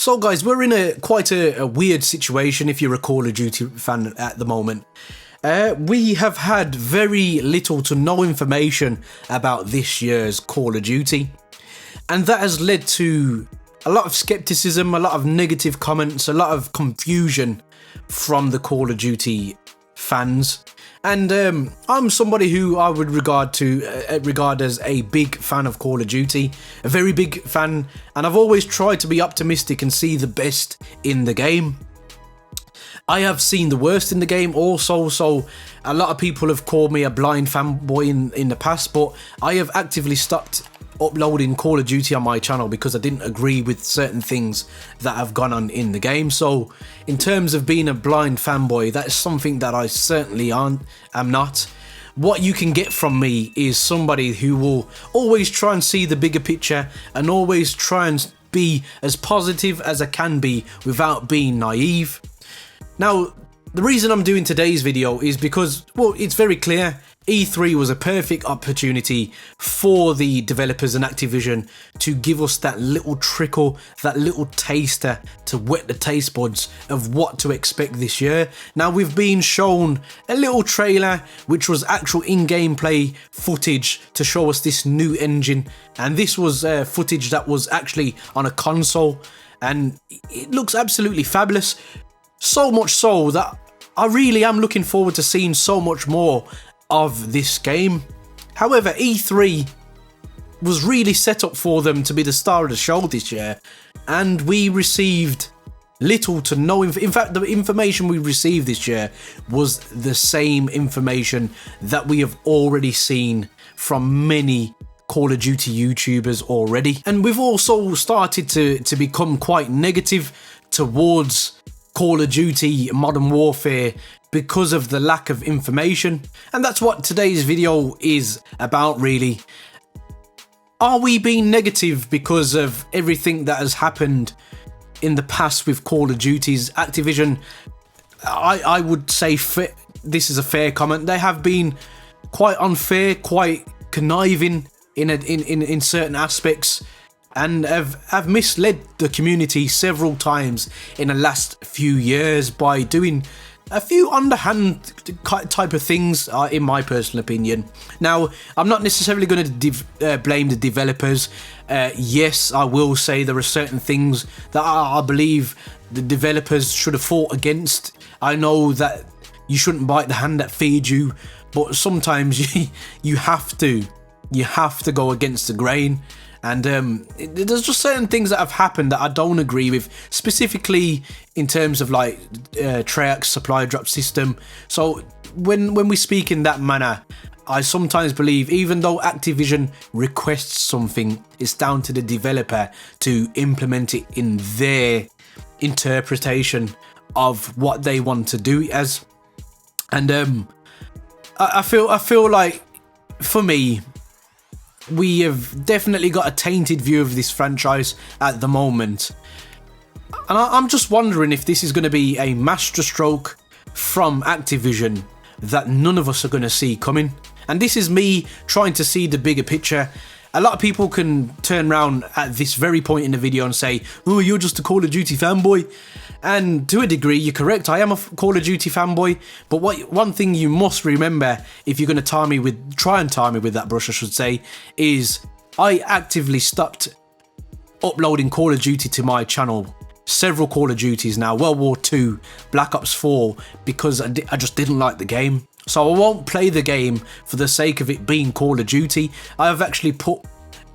So guys, we're in quite a weird situation if you're a Call of Duty fan at the moment. We have had very little to no information about this year's Call of Duty, and that has led to a lot of skepticism, a lot of negative comments, a lot of confusion from the Call of Duty fans. And I'm somebody who I would regard as a big fan of Call of Duty, a very big fan, and I've always tried to be optimistic and see the best in the game. I have seen the worst in the game also, so a lot of people have called me a blind fanboy in the past, but I have actively stopped uploading Call of Duty on my channel because I didn't agree with certain things that have gone on in the game. So in terms of being a blind fanboy, that is something that I certainly am not. What you can get from me is somebody who will always try and see the bigger picture and always try and be as positive as I can be without being naive. Now, the reason I'm doing today's video is because, well, it's very clear. E3 was a perfect opportunity for the developers and Activision to give us that little trickle, that little taster to wet the taste buds of what to expect this year. Now, we've been shown a little trailer which was actual in-game play footage to show us this new engine, and this was footage that was actually on a console, and it looks absolutely fabulous. So much so that I really am looking forward to seeing so much more of this game. However, E3 was really set up for them to be the star of the show this year, and we received little to no in fact, the information we received this year was the same information that we have already seen from many Call of Duty YouTubers already. And we've also started to become quite negative towards Call of Duty Modern Warfare because of the lack of information, and that's what today's video is about, really. Are we being negative because of everything that has happened in the past with Call of Duty's Activision? I would say this is a fair comment. They have been quite unfair, quite conniving in certain aspects, and have misled the community several times in the last few years by doing a few underhand type of things, in my personal opinion. Now, I'm not necessarily going to blame the developers. Yes, I will say there are certain things that I believe the developers should have fought against. I know that you shouldn't bite the hand that feeds you, but sometimes you have to go against the grain. And there's just certain things that have happened that I don't agree with, specifically in terms of like Treyarch's supply drop system. So when we speak in that manner, I sometimes believe even though Activision requests something, it's down to the developer to implement it in their interpretation of what they want to do it as. And I feel like, for me, we have definitely got a tainted view of this franchise at the moment. And I'm just wondering if this is going to be a masterstroke from Activision that none of us are going to see coming. And this is me trying to see the bigger picture. A lot of people can turn around at this very point in the video and say, oh, you're just a Call of Duty fanboy. And to a degree, you're correct. I am a Call of Duty fanboy. But one thing you must remember, if you're going to try and tie me with that brush, I should say, is I actively stopped uploading Call of Duty to my channel. Several Call of Duties now, World War II, Black Ops 4, because I just didn't like the game. So I won't play the game for the sake of it being Call of Duty. I have actually put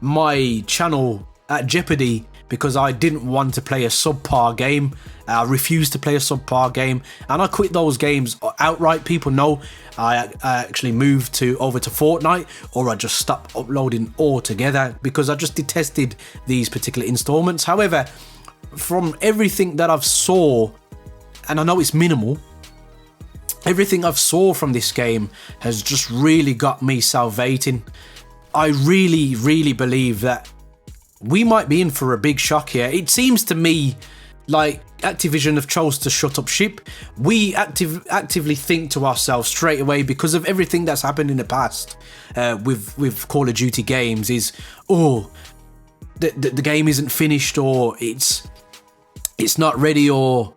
my channel at jeopardy because I didn't want to play a subpar game. I refused to play a subpar game, and I quit those games outright. People know I actually moved over to Fortnite, or I just stopped uploading altogether because I just detested these particular installments. However, from everything that I've saw, and I know it's minimal, everything I've saw from this game has just really got me salivating. I really, really believe that we might be in for a big shock here. It seems to me like Activision have chose to shut up ship. We actively think to ourselves straight away, because of everything that's happened in the past with Call of Duty games, is, oh, the game isn't finished, or it's it's not ready, or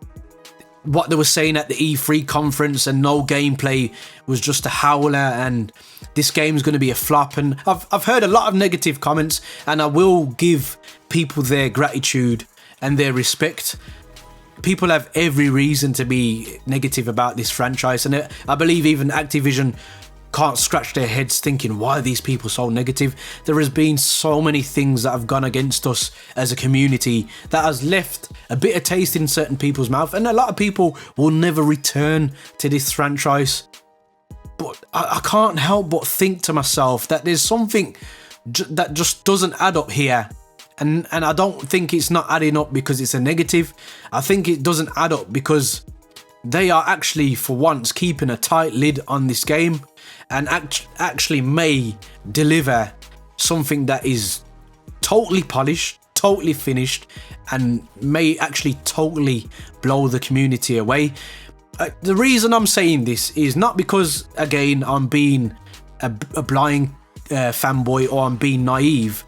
what they were saying at the E3 conference and no gameplay was just a howler and this game's going to be a flop. And I've heard a lot of negative comments, and I will give people their gratitude and their respect. People have every reason to be negative about this franchise, and I believe even Activision can't scratch their heads thinking, why are these people so negative? There has been so many things that have gone against us as a community that has left a bitter taste in certain people's mouth, and a lot of people will never return to this franchise. But I can't help but think to myself that there's something that just doesn't add up here. And I don't think it's not adding up because it's a negative. I think it doesn't add up because they are actually, for once, keeping a tight lid on this game, and actually may deliver something that is totally polished, totally finished, and may actually totally blow the community away. The reason I'm saying this is not because, again, I'm being a blind fanboy or I'm being naive.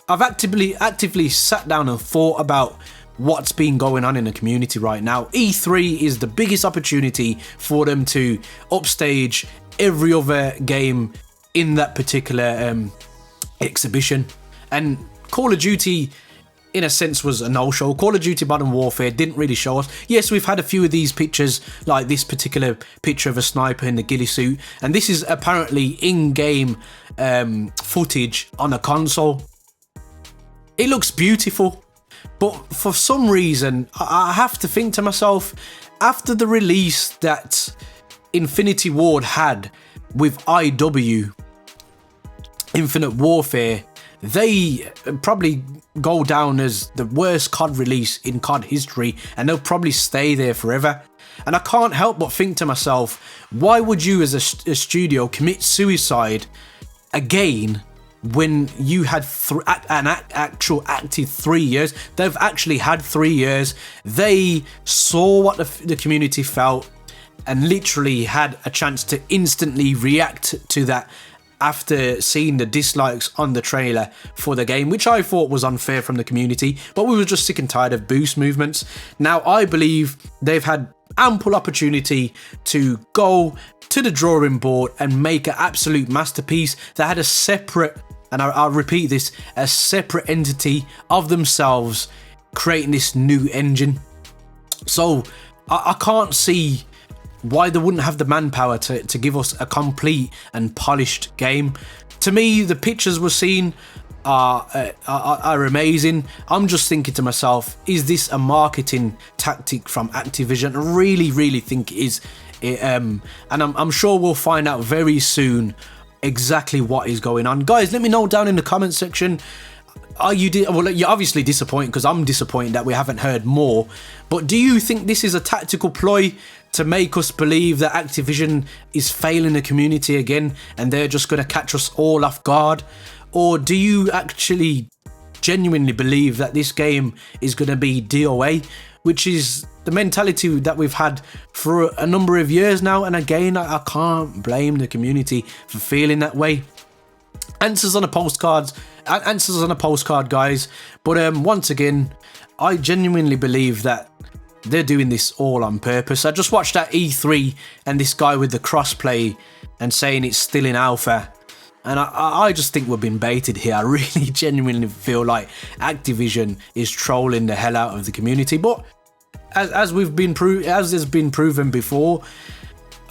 I've actively sat down and thought about what's been going on in the community right now. E3 is the biggest opportunity for them to upstage every other game in that particular exhibition, and Call of Duty in a sense was a no-show. Call of Duty Modern Warfare didn't really show us. Yes, we've had a few of these pictures, like this particular picture of a sniper in the ghillie suit, and this is apparently in-game footage on a console. It looks beautiful, but for some reason I have to think to myself, after the release that Infinity Ward had with IW, Infinite Warfare, they probably go down as the worst COD release in COD history, and they'll probably stay there forever. And I can't help but think to myself, why would you as a studio commit suicide again when you had an actual active 3 years? They've actually had 3 years. They saw what the community felt and literally had a chance to instantly react to that after seeing the dislikes on the trailer for the game, which I thought was unfair from the community, but we were just sick and tired of boost movements. Now I believe they've had ample opportunity to go to the drawing board and make an absolute masterpiece that had a separate, and I'll repeat this, a separate entity of themselves creating this new engine. So I can't see why they wouldn't have the manpower to give us a complete and polished game. To me, the pictures we're seeing are amazing. I'm just thinking to myself, is this a marketing tactic from Activision? I really think it is. And I'm sure we'll find out very soon exactly what is going on. Guys, let me know down in the comment section. Well, you're obviously disappointed, because I'm disappointed that we haven't heard more. But do you think this is a tactical ploy to make us believe that Activision is failing the community again and they're just going to catch us all off guard? Or do you actually genuinely believe that this game is going to be DOA, which is the mentality that we've had for a number of years now? And again, I can't blame the community for feeling that way. Answers on a postcard, guys. But once again, I genuinely believe that they're doing this all on purpose. I just watched that E3 and this guy with the crossplay and saying it's still in alpha, and I just think we've been baited here. I really genuinely feel like Activision is trolling the hell out of the community. But as has been proven before,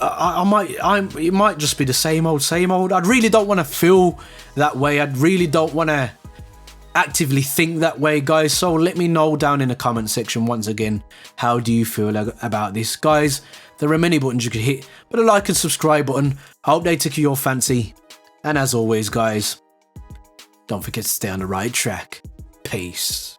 it might just be the same old. I really don't want to feel that way. I really don't want to actively think that way, guys. So let me know down in the comment section once again, how do you feel about this, guys? There are many buttons you could hit, but a like and subscribe button, I hope they tickle your fancy. And as always, guys, don't forget to stay on the right track. Peace.